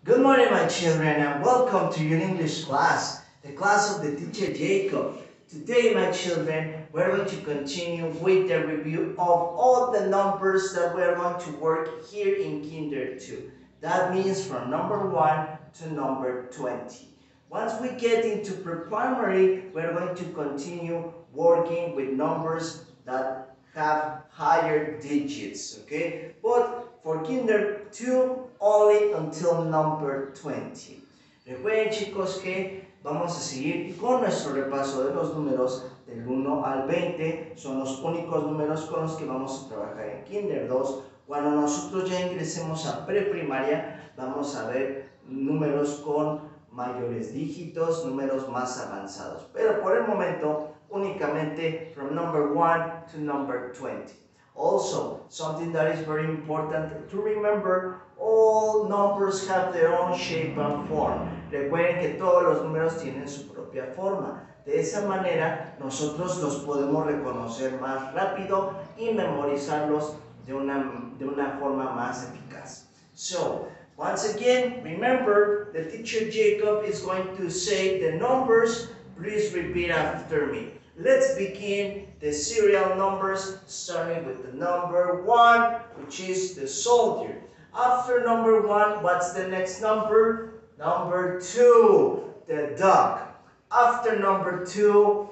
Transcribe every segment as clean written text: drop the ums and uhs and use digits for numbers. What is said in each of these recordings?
Good morning, my children, and welcome to your English class, the class of the teacher Jacob. Today, my children, we're going to continue with the review of all the numbers that we're going to work here in Kinder 2. That means from number 1 to number 20. Once we get into pre-primary, we're going to continue working with numbers that have higher digits, okay? But for Kinder 2, only until number 20. Recuerden, chicos, que vamos a seguir con nuestro repaso de los números del 1 al 20. Son los únicos números con los que vamos a trabajar en Kinder 2. Cuando nosotros ya ingresemos a preprimaria, vamos a ver números con mayores dígitos, números más avanzados. Pero por el momento, únicamente from number 1 to number 20. Also, something that is very important to remember, all numbers have their own shape and form. Recuerden que todos los números tienen su propia forma. De esa manera, nosotros los podemos reconocer más rápido y memorizarlos de una forma más eficaz. So, once again, remember, the teacher Jacob is going to say the numbers. Please repeat after me. Let's begin the serial numbers, starting with the number 1, which is the soldier. After number 1, what's the next number? Number 2, the duck. After number 2,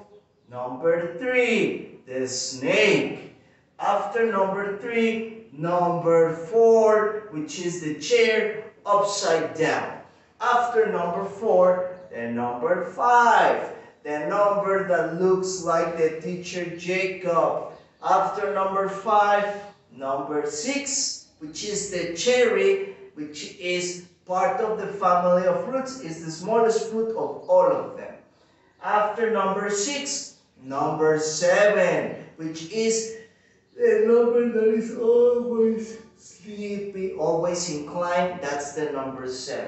number 3, the snake. After number 3, number 4, which is the chair upside down. After number 4, the number 5. The number that looks like the teacher Jacob. After number 5, number 6, which is the cherry, which is part of the family of fruits, is the smallest fruit of all of them. After number 6, number 7, which is the number that is always sleepy, always inclined, that's the number 7.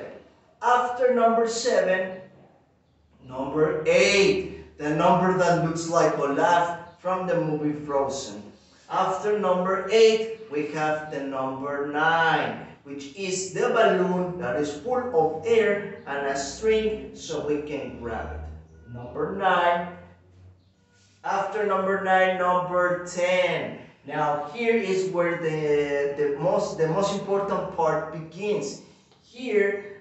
After number 7, number 8, the number that looks like Olaf from the movie Frozen. After number 8, we have the number 9, which is the balloon that is full of air and a string so we can grab it. Number 9. After number 9, number 10. Now here is where the most important part begins. Here,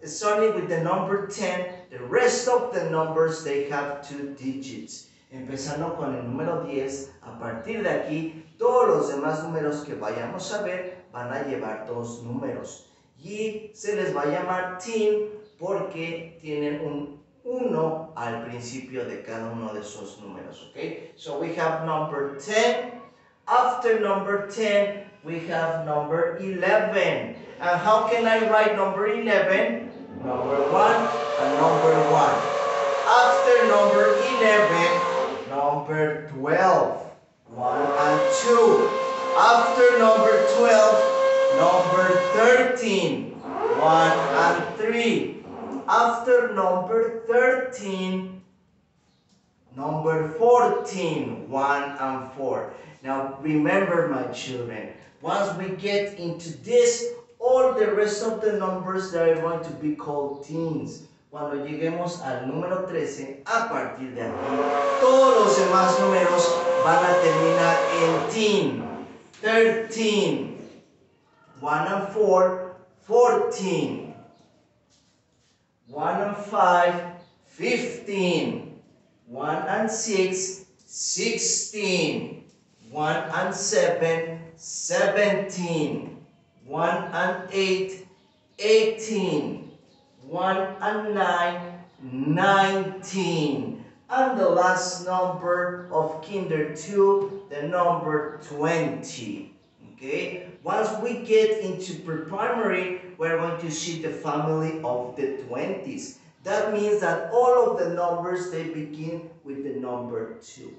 starting with the number 10, the rest of the numbers, they have 2 digits. Empezando con el número 10, a partir de aquí, todos los demás números que vayamos a ver van a llevar 2 números. Y se les va a llamar teen porque tienen un 1 al principio de cada uno de esos números. Okay? So we have number 10. After number 10, we have number 11. And how can I write number 11? Number 1 and number 1. After number 11, number 12. 1 and 2. After number 12, number 13. 1 and 3. After number 13, number 14. 1 and 4. Now remember, my children, once we get into this, all the rest of the numbers that are going to be called teens. Cuando lleguemos al número 13, a partir de aquí, todos los demás números van a terminar en teen. 13, 1 and 4, 14, 1 and 5, 15, 1 and 6, 16, 1 and 7, 17, 1 and 8, 18, 1 and 9, 19. And the last number of Kinder 2, the number 20. Okay? Once we get into pre-primary, we're going to see the family of the 20s. That means that all of the numbers, they begin with the number 2.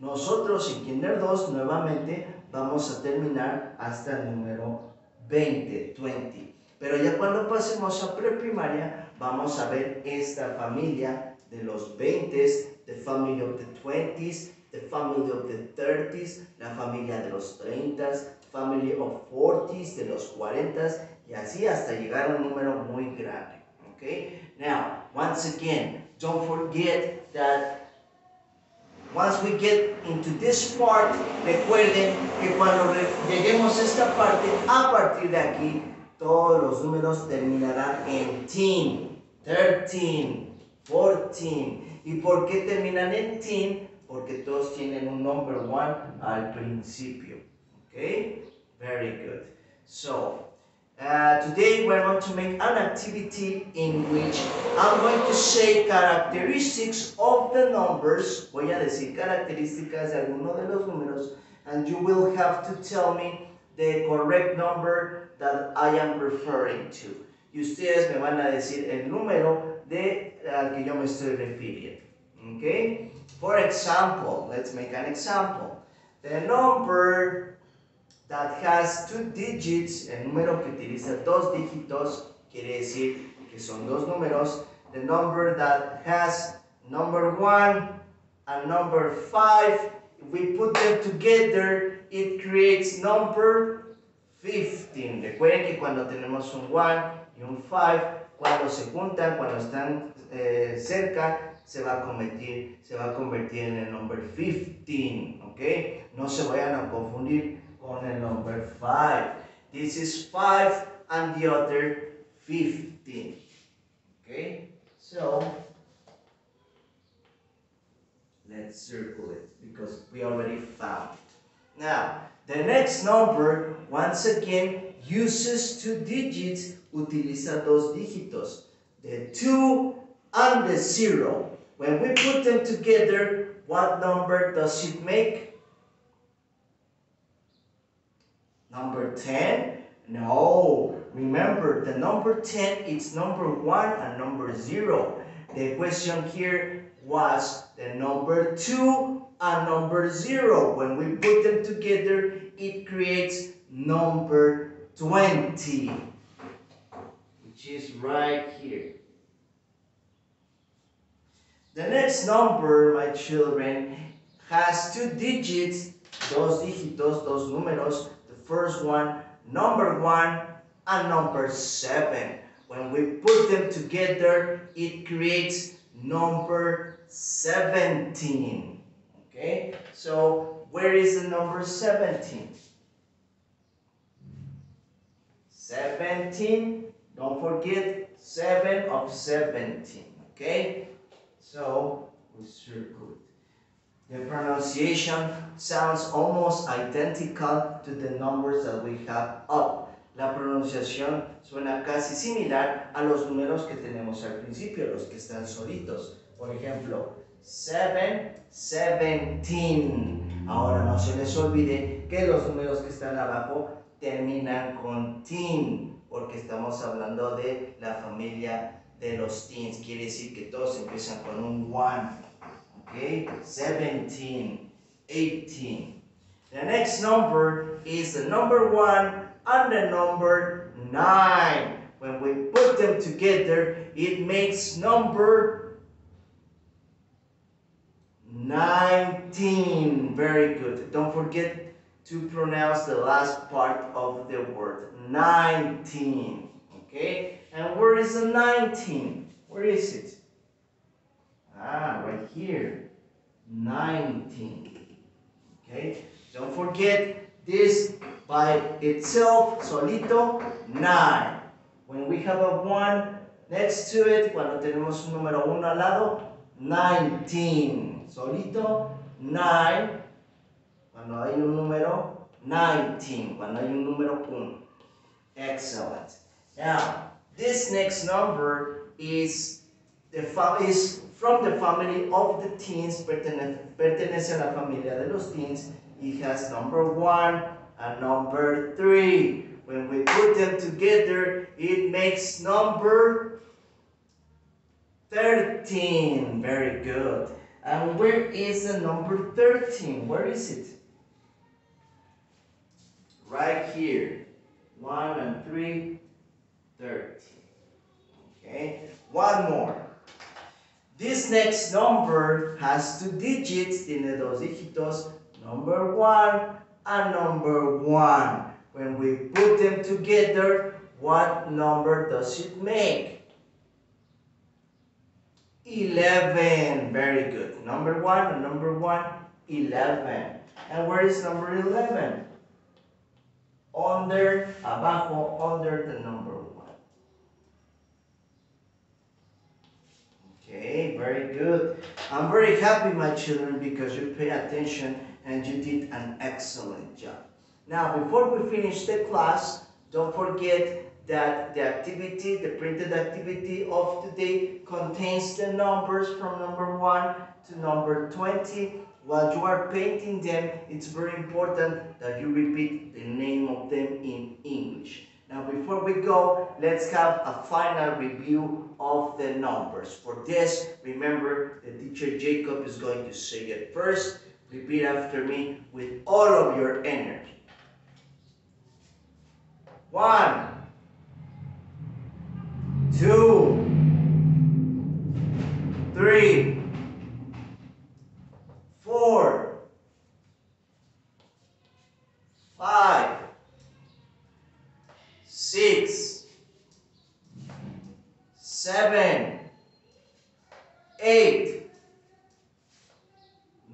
Nosotros en Kinder 2 nuevamente vamos a terminar hasta el número 20, 20. Pero ya cuando pasemos a preprimaria, vamos a ver esta familia de los 20s, the family of the 20s, the family of the 30s, la familia de los 30s, family of 40s, de los 40s, Y así hasta llegar a un número muy grande. Okay? Now, once again, don't forget that once we get into this part, recuerden que cuando lleguemos a esta parte, a partir de aquí, todos los números terminarán en teen, 13, 14. ¿Y por qué terminan en teen? Porque todos tienen un number one al principio. Okay? Very good. So, today we're going to make an activity in which I'm going to say characteristics of the numbers. Voy a decir características de alguno de los números, and you will have to tell me the correct number that I am referring to. Y ustedes me van a decir el número al que yo me estoy refiriendo. Okay? For example, let's make an example. The number that has two digits, el número que utiliza dos dígitos, quiere decir que son dos números. The number that has number 1 and number 5, if we put them together, it creates number 15. Recuerden que cuando tenemos un 1 y un 5, cuando se juntan, cuando están cerca, se va a convertir en el number 15. ¿Ok? No se vayan a confundir con el number 5. This is 5 and the other 15. Okay, so let's circle it because we already found it. Now, the next number, once again, uses two digits, utiliza dos dígitos, the 2 and the 0. When we put them together, what number does it make? Number 10? No. Remember, the number 10 is number 1 and number 0. The question here was the number 2 and number 0. When we put them together, it creates number 20, which is right here. The next number, my children, has two digits, dos dígitos, dos números. First one, number 1 and number 7. When we put them together, it creates number 17. Okay, so where is the number 17? 17, don't forget 7 of 17. Okay, so we circle it. The pronunciation sounds almost identical to the numbers that we have up. La pronunciación suena casi similar a los números que tenemos al principio, los que están solitos. Por ejemplo, 7, 17. Ahora no se les olvide que los números que están abajo terminan con teen, porque estamos hablando de la familia de los teens. Quiere decir que todos empiezan con un 1. Okay, 17, 18. The next number is the number 1 and the number 9. When we put them together, it makes number 19. Very good. Don't forget to pronounce the last part of the word. 19. Okay, and where is the 19? Where is it? Right here, 19. Okay, don't forget this by itself, solito, 9. When we have a 1 next to it, cuando tenemos un número 1 al lado, 19. Solito, 9. Cuando hay un número, 19. Cuando hay un número 1. Excellent. Now, this next number is from the family of the teens, pertenece a la familia de los teens. It has number 1 and number 3. When we put them together, it makes number 13. Very good. And where is the number 13? Where is it? Right here. 1 and 3, 13. Okay, one more. This next number has two digits, tiene dos dígitos, number 1 and number 1. When we put them together, What number does it make? 11. Very good. Number 1, 11. And where is number 11? Under, abajo, under the number 1. Okay, very good. I'm very happy, my children, because you pay attention and you did an excellent job. Now, before we finish the class, don't forget that the activity, the printed activity of today contains the numbers from number 1 to number 20. While you are painting them, it's very important that you repeat the name of them in English. Now, before we go, let's have a final review of the numbers. For this, remember, the teacher Jacob is going to say it first. Repeat after me with all of your energy. 1, 2, 3, 4, 5, 6, 7, 8,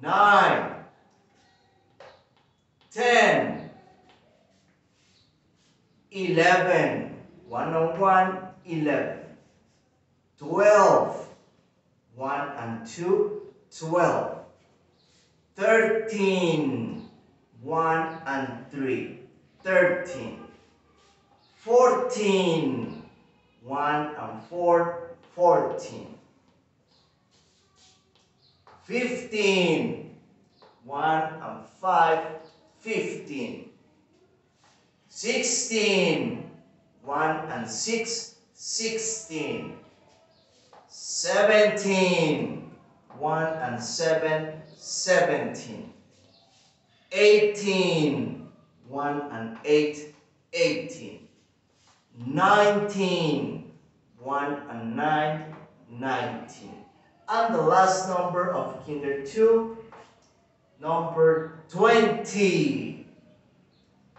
9, 10, 11, 1 on 1, 11, 12, 1 and 2, 12, 13, 1 and 3, 13, 14, 1 and 4, 14, 15, 1 and 5, 15, 16, 1 and 6, 16, 17, 1 and 7, 17, 18, 1 and 8, 18, 19, 1 and 9, 19. And the last number of Kinder 2, number 20.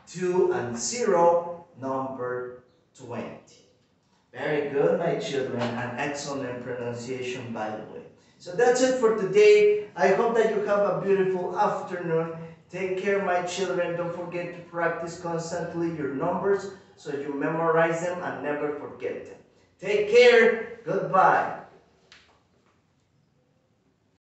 2 and 0, number 20. Very good, my children, and excellent pronunciation, by the way. So that's it for today. I hope that you have a beautiful afternoon. Take care, my children. Don't forget to practice constantly your numbers so you memorize them and never forget them. Take care. Goodbye.